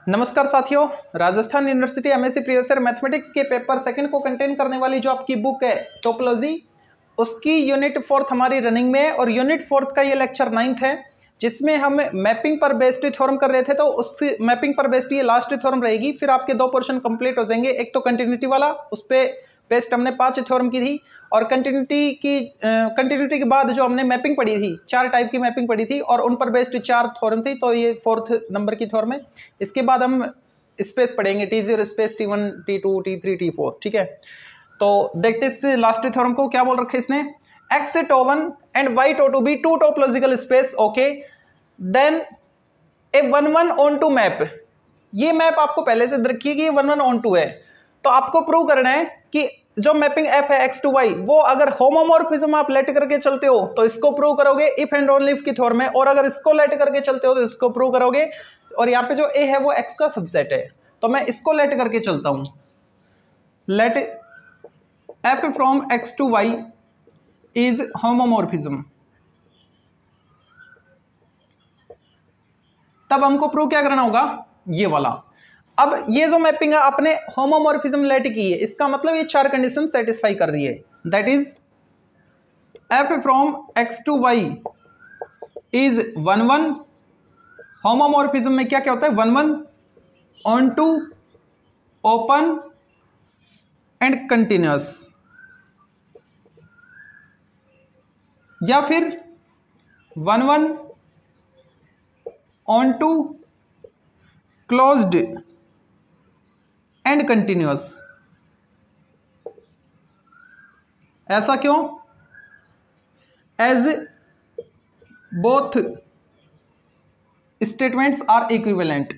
नमस्कार साथियों, Rajasthan university MSc previous year mathematics के पेपर सेकंड को कंटेन करने वाली जो आपकी बुक है टोपोलॉजी, उसकी यूनिट 4 हमारी रनिंग में है और यूनिट 4 का ये लेक्चर 9 है जिसमें हम मैपिंग पर बेस्ड थ्योरम कर रहे थे। तो उस मैपिंग पर बेस्ड ये लास्ट थ्योरम रहेगी, फिर आपके 2 पोर्शन कंप्लीट हो जाएंगे। एक तो कंटिन्यूटी वाला, उस पर बेस्ड हमने 5 थ्योरम की थी, और कंटिन्यूटी के बाद जो हमने मैपिंग पढ़ी थी 4 टाइप की मैपिंग पढ़ी थी और उन पर बेस्ड 4 थ्योरम थी। तो ये 4th नंबर की थ्योरम है। इसके बाद हम स्पेस पढ़ेंगे, T0 space, T1 T2 T3 T4। ठीक है, तो देखते इस लास्ट थ्योरम को क्या बोल रखा है इसने। X टो1 एंड Y टो2 be 2 topological space, okay, then a 1-1 onto map. ये मैप आपको पहले से रखिए कि ये 1-1 ऑन टू है। तो आपको प्रूव करना है कि जो मैपिंग F है X टू Y, वो अगर होमोमॉर्फिज्म आप लेट करके चलते हो तो इसको प्रूव करोगे इफ एंड ओनली इफ की थ्योरम में, और अगर इसको लेट करके चलते हो तो इसको प्रूव करोगे। और यहाँ पे जो A है वो X का सबसेट है, तो मैं इसको लेट करके चलता हूं। Let F from X to Y is homomorphism. तब हमको प्रूव क्या करना होगा, ये वाला। अब ये जो मैपिंग है आपने होमोमॉर्फिज्म लेट की है, इसका मतलब ये 4 कंडीशन सेटिस्फाई कर रही है। That is F from X to Y is 1-1। Homomorphism में क्या क्या होता है, 1-1 onto, open and continuous, या फिर 1-1 onto, closed and continuous. ऐसा क्यों? As both statements are equivalent.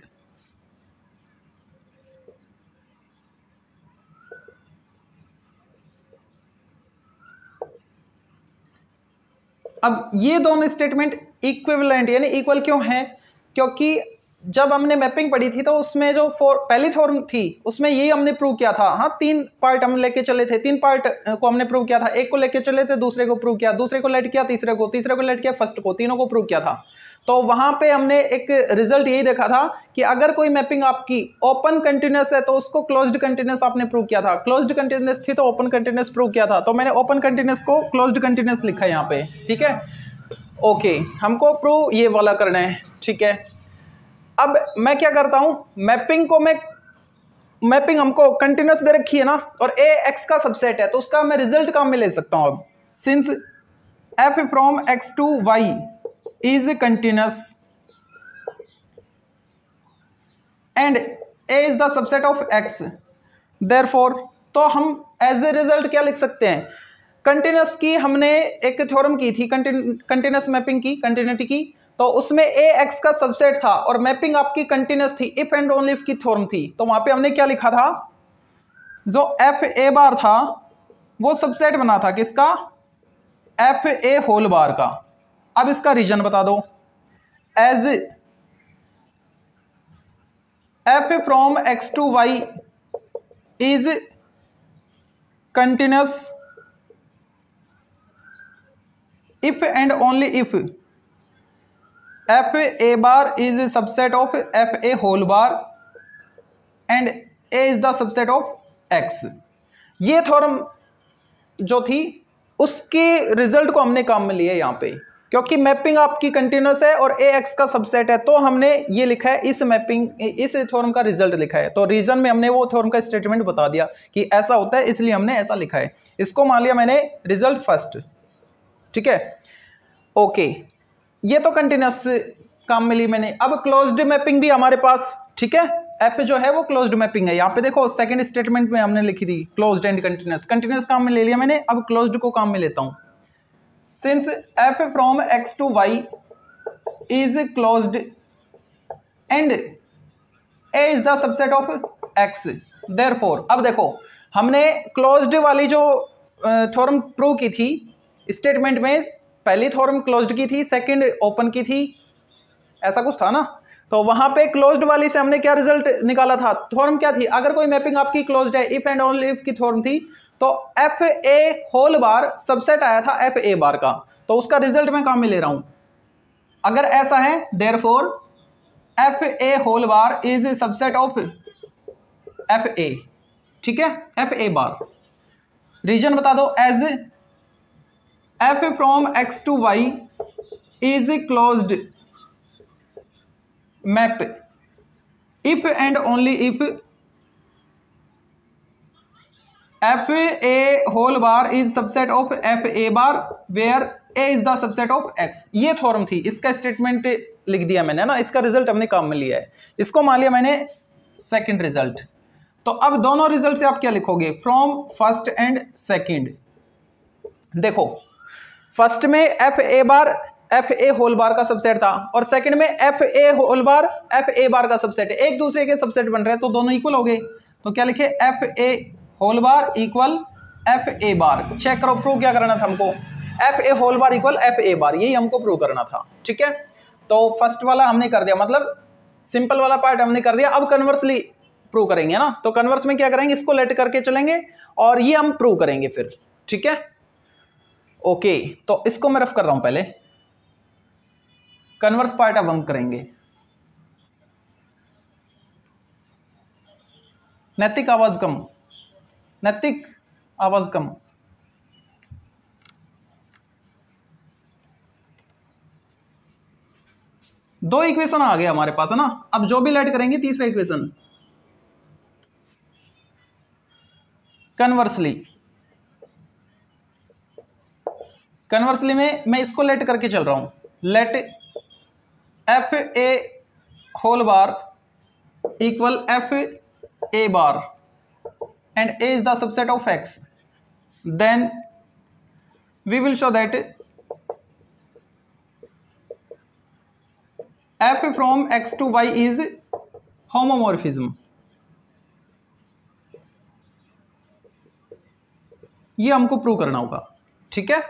अब ये दोनों स्टेटमेंट इक्विवेलेंट यानी इक्वल क्यों हैं? क्योंकि जब हमने मैपिंग पढ़ी थी तो उसमें जो पहली थ्योरम थी उसमें यही हमने प्रूव किया था। हाँ, 3 पार्ट हम लेके चले थे, 3 पार्ट को हमने प्रूव किया था। एक को लेके चले थे, दूसरे को प्रूव किया, दूसरे को लेट किया, तीसरे को लेट किया, फर्स्ट को, तीनों को प्रूव किया था। तो वहां पे हमने एक रिजल्ट यही देखा था कि अगर कोई मैपिंग आपकी ओपन कंटिन्यूअस है तो उसको क्लोज्ड कंटिन्यूअस आपने प्रूव किया था। क्लोज्ड कंटिन्यूअस थी तो ओपन कंटिन्यूअस प्रूव किया था। तो मैंने ओपन कंटिन्यूअस को क्लोज्ड कंटिन्यूअस लिखा है यहाँ पे। ठीक है, ओके, हमको प्रूव ये वाला करना है। ठीक है, अब मैं क्या करता हूं, मैपिंग हमको कंटिन्यूअस दे रखी है ना, और A X का सबसेट है, तो उसका मैं रिजल्ट काम में ले सकता हूं। अब since F from X to Y is continuous and A is the subset of X, therefore तो हम एज ए रिजल्ट क्या लिख सकते हैं, कंटिन्यूअस की हमने एक थ्योरम की थी, कंटिन्यूअस मैपिंग की, कंटिन्यूटी की, तो उसमें A X का सबसेट था और मैपिंग आपकी कंटिन्यूअस थी, इफ एंड ओनली इफ की थ्योरम थी। तो वहां पे हमने क्या लिखा था, जो F A बार था वो सबसेट बना था किसका, F A होल बार का। अब इसका रीजन बता दो। As F from X to Y is continuous if and only if F A bar is a subset of F A whole bar and A is the subset of X। ये theorem जो थी उसके result को हमने काम में लिया यहाँ पे, क्योंकि मैपिंग आपकी कंटिन्यूअस है और A X का सबसेट है, तो हमने ये लिखा है, इस थ्योरम का रिजल्ट लिखा है। तो रीजन में हमने वो थ्योरम का स्टेटमेंट बता दिया कि ऐसा होता है, इसलिए हमने ऐसा लिखा है। इसको मान लिया मैंने रिजल्ट फर्स्ट। ठीक है, ओके, ये तो कंटिन्यूअस काम मिली मैंने। अब क्लोज्ड मैपिंग भी हमारे पास, ठीक है, F जो है वो क्लोज्ड मैपिंग है। यहाँ पे देखो सेकंड स्टेटमेंट में हमने लिखी थी क्लोज्ड एंड कंटिन्यूअस काम में ले लिया मैंने। अब क्लोज्ड को काम में लेता हूं। Since F from X to Y is closed and A is the subset of X, therefore अब देखो हमने क्लोज्ड वाली जो थ्योरम प्रूव की थी स्टेटमेंट में, पहली थ्योरम क्लोज्ड की थी, सेकंड ओपन की थी, ऐसा कुछ था ना। तो वहां पे क्लोज्ड वाली से हमने क्या रिजल्ट निकाला था, थ्योरम क्या थी, अगर कोई मैपिंग आपकी क्लोज्ड है, इफ एंड ओनली इफ की थ्योरम थी, तो F A whole bar subset आया था F A बार का, तो उसका रिजल्ट मैं काम में ले रहा हूं। अगर ऐसा है therefore F A whole bar is subset of F A, ठीक है, एफ ए बार। रीजन बता दो, as F from x to Y is closed map if and only if F A whole bar is subset of F A bar where A is the subset of x. ये theorem थी, इसका statement लिख दिया मैंने ना, इसका result हमने काम में लिया है, इसको मान लिया मैंने सेकंड रिजल्ट। तो अब दोनों रिजल्ट से आप क्या लिखोगे, फ्रॉम फर्स्ट एंड सेकंड। देखो फर्स्ट में F A bar f A whole bar का सबसेट था और सेकंड में F A whole bar f A bar का सबसेट है, एक दूसरे के सबसेट बन रहे हैं तो दोनों इक्वल हो गए। तो क्या लिखे, f A whole bar equal F A bar. Check करो, प्रूव क्या करना था हमको, f A whole bar equal F A bar, यही हमको प्रूव करना था, ठीक है। तो फर्स्ट वाला हमने कर दिया, मतलब सिंपल वाला पार्ट हमने कर दिया। अब कन्वर्सली प्रूव करेंगे ना, तो कन्वर्स में क्या करेंगे, इसको लेट करके चलेंगे और ये हम प्रूव करेंगे फिर, ठीक है। ओके, तो इसको मैं रफ कर रहा हूं, पहले कन्वर्स पार्ट अब हम करेंगे। नैतिक आवाज कम, नैतिक आवाज कम। दो इक्वेशन आ गया हमारे पास है ना, अब जो भी लेट करेंगे तीसरा इक्वेशन कन्वर्सली में मैं इसको लेट करके चल रहा हूं, let F A whole bar equal F A bar and A is the subset of X, then we will show that F from x to Y is homomorphism. ये हमको prove करना होगा, ठीक है।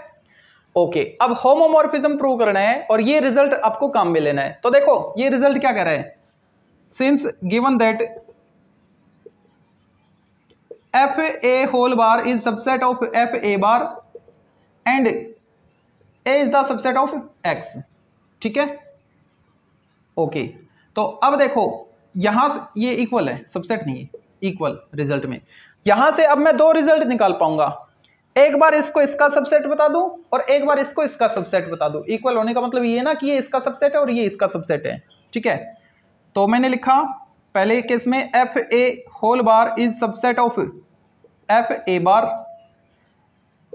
ओके, अब होमोमॉर्फिज्म प्रूव करना है और ये रिजल्ट आपको काम में लेना है। तो देखो ये रिजल्ट क्या कह रहा है, since given that F A whole bar is subset of F A bar and A is the subset of X, ठीक है। ओके, तो अब देखो यहां से ये इक्वल है, सबसेट नहीं है, इक्वल रिजल्ट में। यहां से अब मैं दो रिजल्ट निकाल पाऊंगा, एक बार इसको इसका सबसेट बता दूं और एक बार इसको इसका सबसेट बता दूं। इक्वल होने का मतलब ये ना कि ये इसका सबसेट है और ये इसका सबसेट है, ठीक है। तो मैंने लिखा पहले केस में F A whole bar is subset of F A bar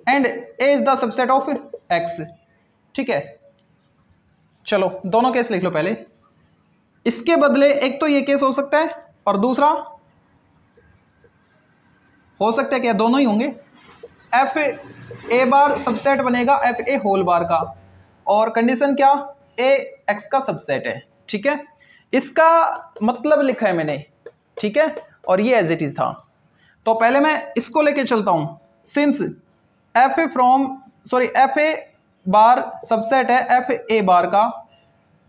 and A is the subset of X, ठीक है। चलो दोनों केस लिख लो पहले, इसके बदले एक तो ये केस हो सकता है और दूसरा हो सकता है क्या, दोनों ही होंगे। एफ ए बार सबसेट बनेगा एफ ए होल बार का और कंडीशन क्या, ए एक्स का सबसेट है, ठीक है। इसका मतलब लिखा है मैंने, ठीक है, और ये एज इट इज था। तो पहले मैं इसको लेके चलता हूं, सिंस एफ ए बार सबसेट है एफ ए बार का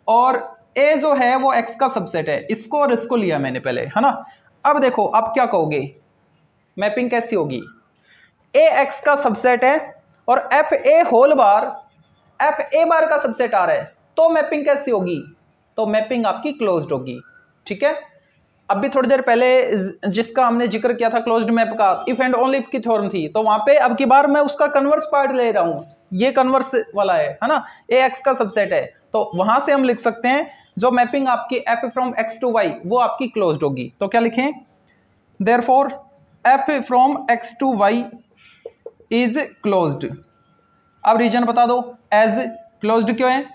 और ए जो है वो एक्स का सबसेट है, इसको और इसको लिया मैंने पहले, है ना। अब देखो आप क्या कहोगे, मैपिंग कैसी होगी, ए एक्स का सबसेट है और एफ ए होल बार एफ ए बार का सबसेट आ रहा है, तो मैपिंग कैसी होगी, तो मैपिंग आपकी क्लोज्ड होगी, ठीक है। अभी थोड़ी देर पहले जिसका हमने जिक्र किया था क्लोज्ड मैप का, इफ एंड ओनली इफ की थ्योरम थी, तो वहां पे अब की बार मैं उसका कन्वर्स पार्ट ले रहा हूं, ये कन्वर्स वाला है ना, ए एक्स का सबसेट है, तो वहां से हम लिख सकते हैं जो मैपिंग आपकी F from x to Y वो आपकी क्लोज्ड होगी। तो क्या लिखें, therefore F from x to Y is closed. अब रीजन बता दो, एज क्लोज्ड क्यों है,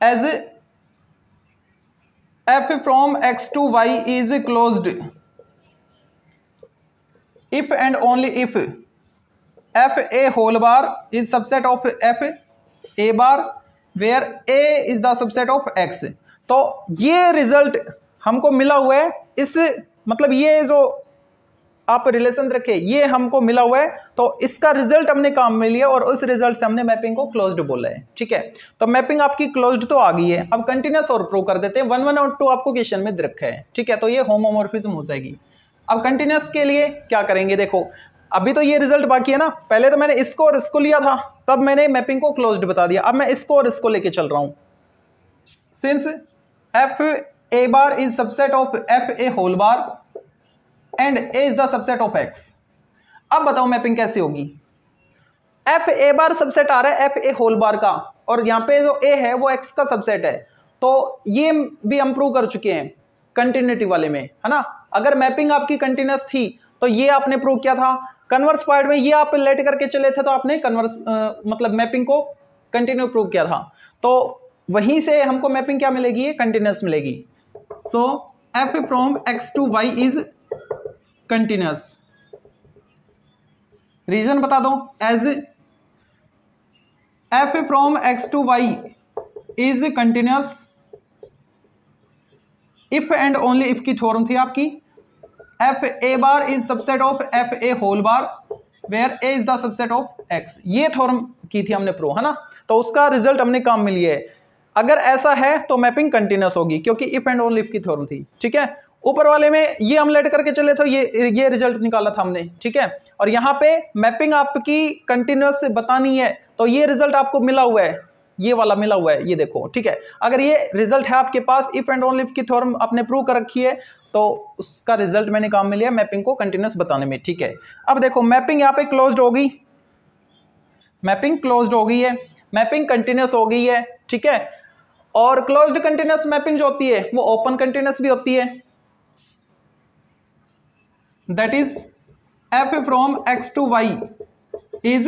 as F from x to Y is closed if and only if F A whole bar is subset of F A bar where A is the subset of X. तो ये result हमको मिला हुआ है, इस मतलब ये जो आप रिलेशन रखे ये हमको मिला हुआ है, तो इसका रिजल्ट हमने काम में लिया और उस रिजल्ट से हमने मैपिंग को क्लोज्ड बोला है, ठीक है। तो मैपिंग आपकी क्लोज्ड तो आ गई है, अब कंटिन्यूअस और प्रूव कर देते हैं। 1, 1 और 2 आपको क्वेश्चन में दे रखा है, ठीक है, तो ये होमोमॉर्फिज्म हो जाएगी। अब कंटिन्यूअस के लिए क्या करेंगे, देखो अभी तो ये रिजल्ट बाकी है ना, पहले तो मैंने इसको और इसको लिया था, तब मैंने मैपिंग को क्लोज्ड बता दिया, अब मैं इसको और इसको लेके चल रहा हूं, since F A bar is subset of F A whole bar and A is the subset of X. अब बताओ मैपिंग कैसे होगी। एफ ए बार सबसेट आ रहा है एफ ए होल बार का, और यहां पे जो ए है वो एक्स का सबसेट है, तो ये भी हम प्रूव कर चुके हैं कंटिन्यूटी वाले में, है ना। अगर मैपिंग आपकी कंटिन्यूस थी तो ये आपने प्रूव किया था। कन्वर्स पार्ट में ये आप लेट करके चले थे तो आपने कन्वर्स मतलब मैपिंग को कंटिन्यू प्रूव किया था, तो वहीं से हमको मैपिंग क्या मिलेगी, ये कंटिन्यूस मिलेगी। So f from x to Y is continuous. Reason बता दो। As F from x to Y is continuous if and only if की थ्योरम थी आपकी। F A bar is subset of F A whole bar where A is the subset of x. ये theorem की थी हमने prove, है ना। तो उसका रिजल्ट हमने काम में लिया है। अगर ऐसा है तो मैपिंग कंटिन्यूस होगी, क्योंकि इफ एंड ओनली इफ की थ्योरम थी, ठीक है। ऊपर वाले में ये हम लेट करके चले तो ये रिजल्ट निकाला था हमने, ठीक है। और यहाँ पे मैपिंग आपकी कंटिन्यूस बतानी है, तो ये रिजल्ट आपको मिला हुआ है, ये वाला मिला हुआ है, ये देखो, ठीक है। अगर ये रिजल्ट है आपके पास, इफ एंड ओनली इफ की थ्योरम आपने प्रूव कर रखी है, तो उसका रिजल्ट मैंने काम में लिया मैपिंग को कंटिन्यूस बताने में, ठीक है। अब देखो मैपिंग यहाँ पे क्लोज्ड हो गई, मैपिंग क्लोज्ड हो गई है, मैपिंग कंटिन्यूस हो गई है, ठीक है। और क्लोज्ड कंटिन्यूस मैपिंग जो होती है वो ओपन कंटिन्यूस भी होती है। That is F from x to Y is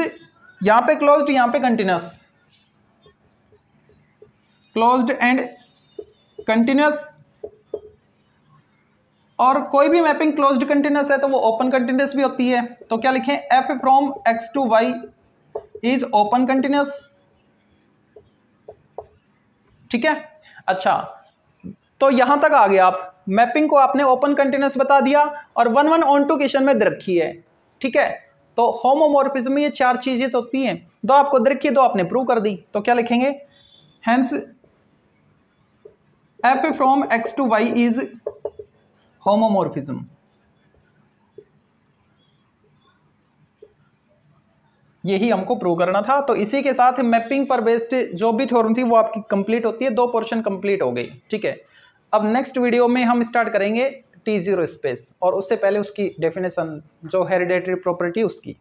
यहां पे क्लोज्ड, यहां पे कंटिन्यूस, क्लोज्ड एंड कंटिन्यूस। और कोई भी मैपिंग क्लोज्ड कंटिन्यूस है तो वो ओपन कंटिन्यूस भी होती है। तो क्या लिखें, F from x to Y is open continuous, ठीक है। अच्छा, तो यहां तक आ गया आप। मैपिंग को आपने ओपन कंटिन्यूस बता दिया और 1-1 ऑन टू क्वेश्चन में दे रखी है, ठीक है। तो होमोमॉर्फिज्म में ये चार चीजें तो होती हैं, दो आपको दे रखी है, दो आपने प्रूव कर दी। तो क्या लिखेंगे, hence F from x to Y is homomorphism. यही हमको प्रूव करना था। तो इसी के साथ मैपिंग पर बेस्ड जो भी थ्योरम थी वो आपकी कंप्लीट होती है, 2 पोर्शन कंप्लीट हो गई, ठीक है। अब नेक्स्ट वीडियो में हम स्टार्ट करेंगे T0 स्पेस, और उससे पहले उसकी डेफिनेशन जो हेरिडेटरी प्रॉपर्टी उसकी।